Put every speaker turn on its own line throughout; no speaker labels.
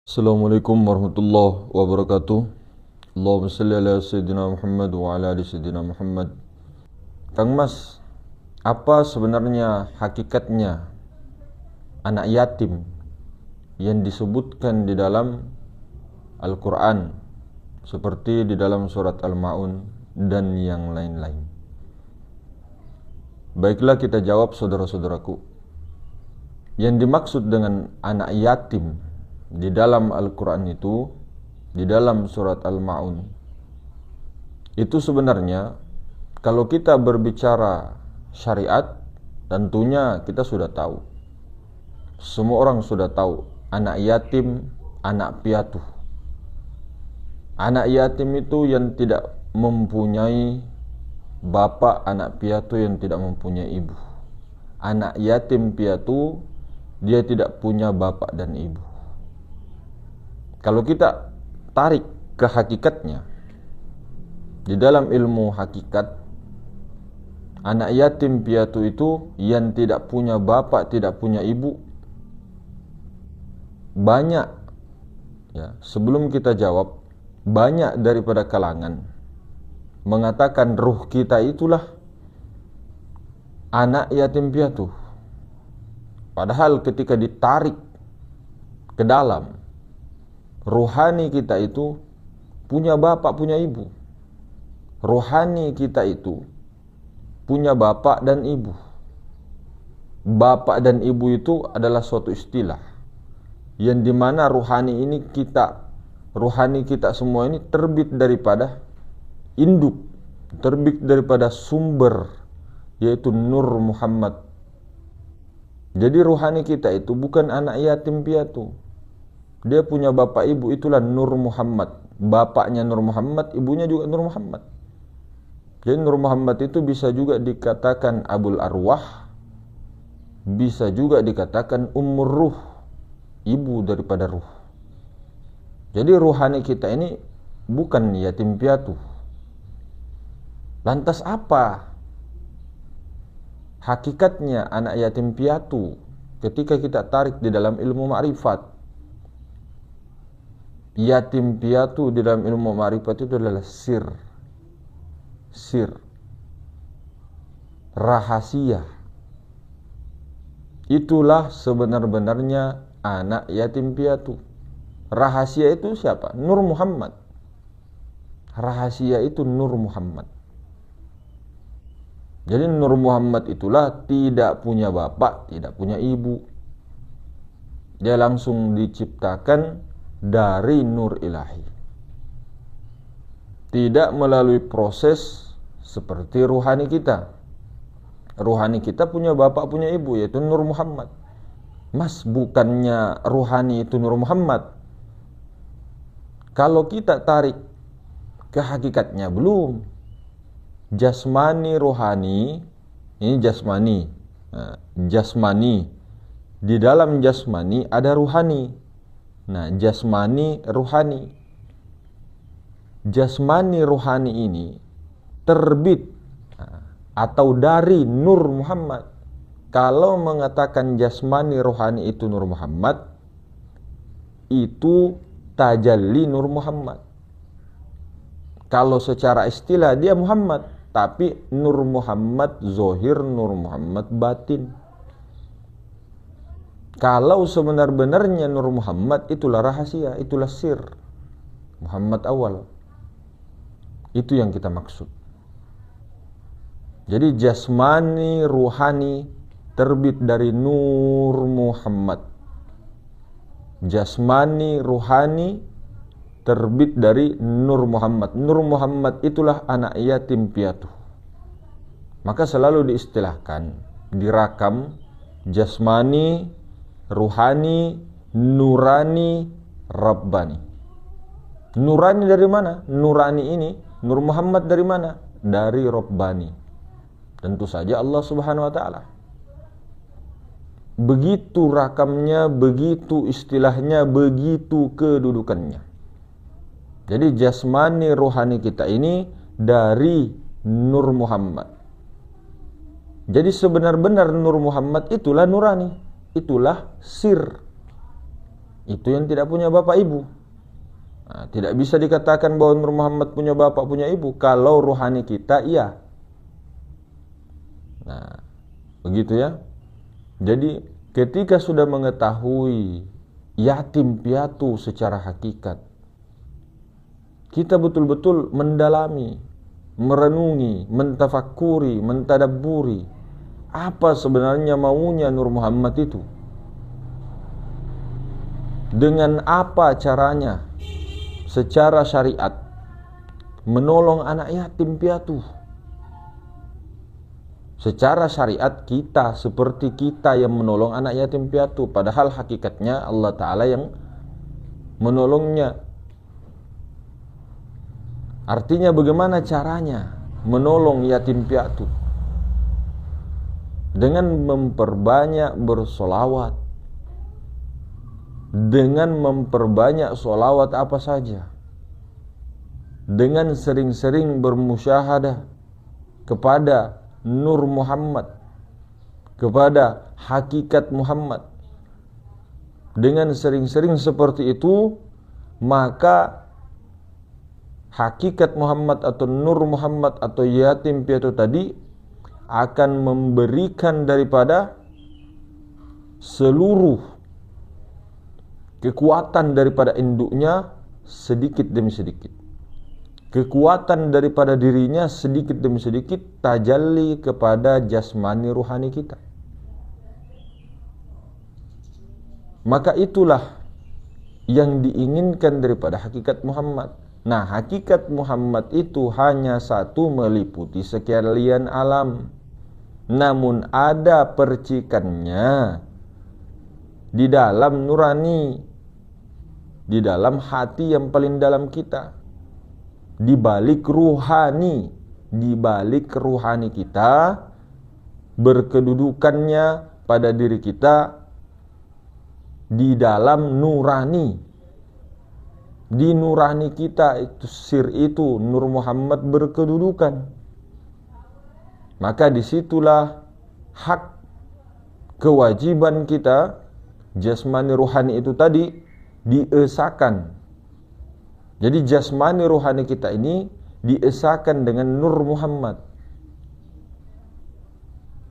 Assalamualaikum warahmatullahi wabarakatuh. Allahumma salli ala Sayyidina Muhammad wa ala ali Sayyidina Muhammad. Kang Mas, apa sebenarnya hakikatnya anak yatim yang disebutkan di dalam Al-Quran, seperti di dalam surat Al-Ma'un dan yang lain-lain? Baiklah, kita jawab, saudara-saudaraku. Yang dimaksud dengan anak yatim di dalam Al-Quran itu, di dalam surat Al-Ma'un, itu sebenarnya kalau kita berbicara syariat, tentunya kita sudah tahu. Semua orang sudah tahu anak yatim, anak piatu. Anak yatim itu yang tidak mempunyai bapak, anak piatu yang tidak mempunyai ibu. Anak yatim piatu, dia tidak punya bapak dan ibu. Kalau kita tarik ke hakikatnya, di dalam ilmu hakikat, anak yatim piatu itu yang tidak punya bapak, tidak punya ibu, banyak ya. Sebelum kita jawab, banyak daripada kalangan mengatakan ruh kita itulah anak yatim piatu. Padahal ketika ditarik ke dalam, rohani kita itu punya bapak, punya ibu. Rohani kita itu punya bapak dan ibu. Bapak dan ibu itu adalah suatu istilah yang dimana rohani ini rohani kita semua ini terbit daripada induk, terbit daripada sumber, yaitu Nur Muhammad. Jadi rohani kita itu bukan anak yatim piatu. Dia punya bapak ibu, itulah Nur Muhammad. Bapaknya Nur Muhammad, ibunya juga Nur Muhammad. Jadi Nur Muhammad itu bisa juga dikatakan Abul Arwah, bisa juga dikatakan Ummur Ruh, ibu daripada ruh. Jadi ruhani kita ini bukan yatim piatu. Lantas apa hakikatnya anak yatim piatu ketika kita tarik di dalam ilmu ma'rifat? Yatim piatu di dalam ilmu ma'rifat itu adalah sir, rahasia. Itulah sebenar-benarnya anak yatim piatu. Rahasia itu siapa? Nur Muhammad. Rahasia itu Nur Muhammad. Jadi Nur Muhammad itulah tidak punya bapak, tidak punya ibu. Dia langsung diciptakan dari nur ilahi, tidak melalui proses seperti ruhani kita. Ruhani kita punya bapak, punya ibu, yaitu Nur Muhammad. Mas, bukannya ruhani itu Nur Muhammad? Kalau kita tarik ke hakikatnya, belum. Jasmani rohani, ini jasmani. Nah, jasmani, di dalam jasmani ada ruhani. Nah, jasmani ruhani. Jasmani ruhani ini terbit atau dari Nur Muhammad. Kalau mengatakan jasmani ruhani itu Nur Muhammad, itu tajalli Nur Muhammad. Kalau secara istilah dia Muhammad, tapi Nur Muhammad zohir, Nur Muhammad batin. Kalau sebenar-benarnya Nur Muhammad, itulah rahasia, itulah sir Muhammad awal. Itu yang kita maksud. Jadi jasmani ruhani terbit dari Nur Muhammad. Jasmani ruhani terbit dari Nur Muhammad. Nur Muhammad itulah anak yatim piatu. Maka selalu diistilahkan, dirakam jasmani, ruhani, nurani, rabbani. Nurani dari mana? Nurani ini, Nur Muhammad dari mana? Dari Rabbani. Tentu saja Allah Subhanahu wa taala. Begitu rakamnya, begitu istilahnya, begitu kedudukannya. Jadi jasmani ruhani kita ini dari Nur Muhammad. Jadi sebenar-benar Nur Muhammad itulah nurani, itulah sir. itu yang tidak punya bapak ibu. Nah, tidak bisa dikatakan bahwa Nur Muhammad punya bapak, punya ibu. Kalau ruhani kita, iya. Nah, begitu ya. Jadi ketika sudah mengetahui yatim piatu secara hakikat, kita betul-betul mendalami, merenungi, mentafakuri, mentadabburi apa sebenarnya maunya Nur Muhammad itu. Dengan apa caranya secara syariat menolong anak yatim piatu. Secara syariat kita seperti kita yang menolong anak yatim piatu, padahal hakikatnya Allah Ta'ala yang menolongnya. Artinya bagaimana caranya menolong yatim piatu? Dengan memperbanyak bersolawat, dengan memperbanyak solawat apa saja, dengan sering-sering bermusyahadah kepada Nur Muhammad, kepada hakikat Muhammad. Dengan sering-sering seperti itu, maka hakikat Muhammad atau Nur Muhammad atau yatim piatu tadi akan memberikan daripada seluruh kekuatan daripada induknya sedikit demi sedikit. Kekuatan daripada dirinya sedikit demi sedikit tajalli kepada jasmani ruhani kita. Maka itulah yang diinginkan daripada hakikat Muhammad. Nah, hakikat Muhammad itu hanya satu, meliputi sekalian alam. Namun ada percikannya di dalam nurani, di dalam hati yang paling dalam kita. Di balik ruhani, di balik ruhani kita, berkedudukannya pada diri kita di dalam nurani. Di nurani kita itu, sir itu, Nur Muhammad berkedudukan. Maka disitulah hak kewajiban kita, jasmani ruhani itu tadi diesakan. Jadi jasmani ruhani kita ini diesakan dengan Nur Muhammad.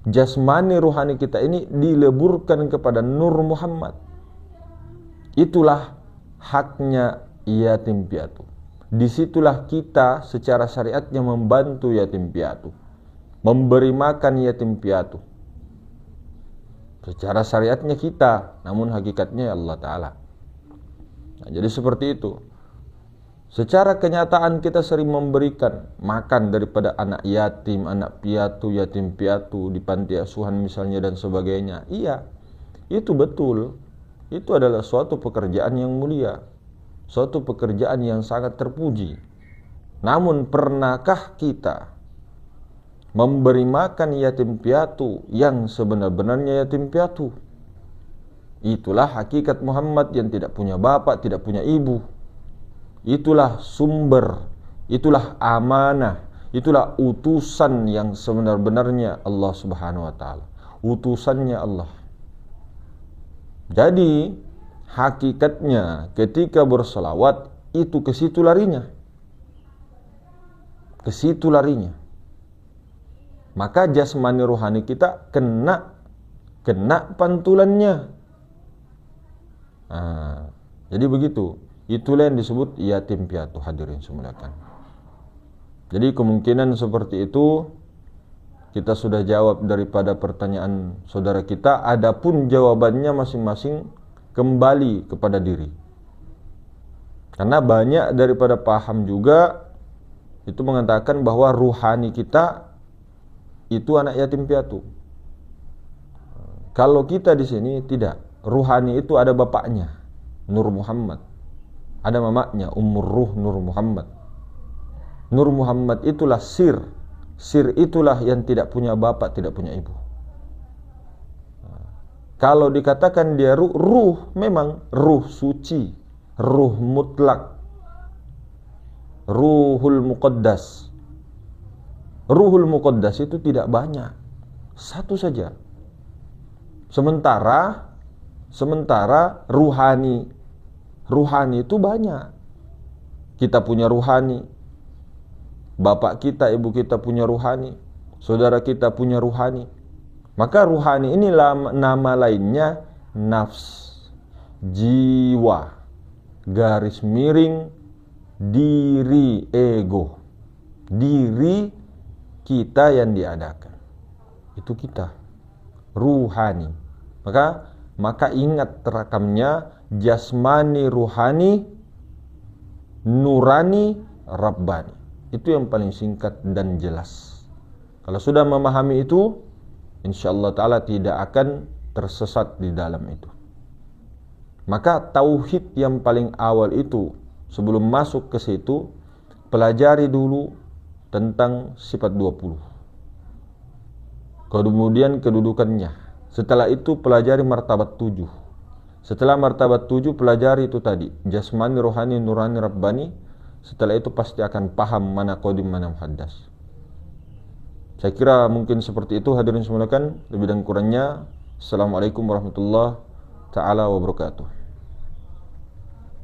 Jasmani ruhani kita ini dileburkan kepada Nur Muhammad. Itulah haknya yatim piatu. Disitulah kita secara syariatnya membantu yatim piatu, memberi makan yatim piatu. Secara syariatnya kita, namun hakikatnya Allah Ta'ala. Nah, jadi seperti itu. Secara kenyataan kita sering memberikan makan daripada anak yatim, anak piatu, yatim piatu di panti asuhan misalnya dan sebagainya. Iya, itu betul. Itu adalah suatu pekerjaan yang mulia, suatu pekerjaan yang sangat terpuji. Namun pernahkah kita memberi makan yatim piatu yang sebenar-benarnya yatim piatu? Itulah hakikat Muhammad yang tidak punya bapak, tidak punya ibu. Itulah sumber, itulah amanah, itulah utusan yang sebenar-benarnya Allah Subhanahu wa Ta'ala. Utusannya Allah. Jadi hakikatnya ketika berselawat itu ke situ larinya. Ke situ larinya. Maka jasmani rohani kita kena pantulannya. Nah, jadi begitu. Itulah yang disebut yatim piatu, hadirin semuanya. Jadi kemungkinan seperti itu kita sudah jawab daripada pertanyaan saudara kita. Adapun jawabannya masing-masing kembali kepada diri. Karena banyak daripada paham juga itu mengatakan bahwa ruhani kita itu anak yatim piatu. Kalau kita di sini tidak, ruhani itu ada bapaknya, Nur Muhammad. Ada mamanya, Ummur Ruh Nur Muhammad. Nur Muhammad itulah sir. Sir itulah yang tidak punya bapak, tidak punya ibu. Kalau dikatakan dia ruh, memang ruh suci, ruh mutlak, Ruhul Muqaddas. Ruhul Muqaddas itu tidak banyak, satu saja. Sementara ruhani Ruhani itu banyak. Kita punya ruhani, bapak kita, ibu kita punya ruhani, saudara kita punya ruhani. Maka ruhani ini nama lainnya nafs, jiwa, garis miring, diri, ego. Diri kita yang diadakan, itu kita, ruhani. Maka ingat terakamnya, jasmani, ruhani, nurani, rabbani. Itu yang paling singkat dan jelas. Kalau sudah memahami itu, insyaallah ta'ala tidak akan tersesat di dalam itu. Maka tauhid yang paling awal itu, sebelum masuk ke situ, pelajari dulu tentang sifat 20. Kemudian kedudukannya. Setelah itu pelajari martabat 7. Setelah martabat 7 pelajari itu tadi, jasmani, rohani, nurani, rabbani. Setelah itu pasti akan paham mana qadim, mana muhaddas. Saya kira mungkin seperti itu, hadirin sekalian. Lebih dan kurangnya, assalamualaikum warahmatullahi taala wabarakatuh.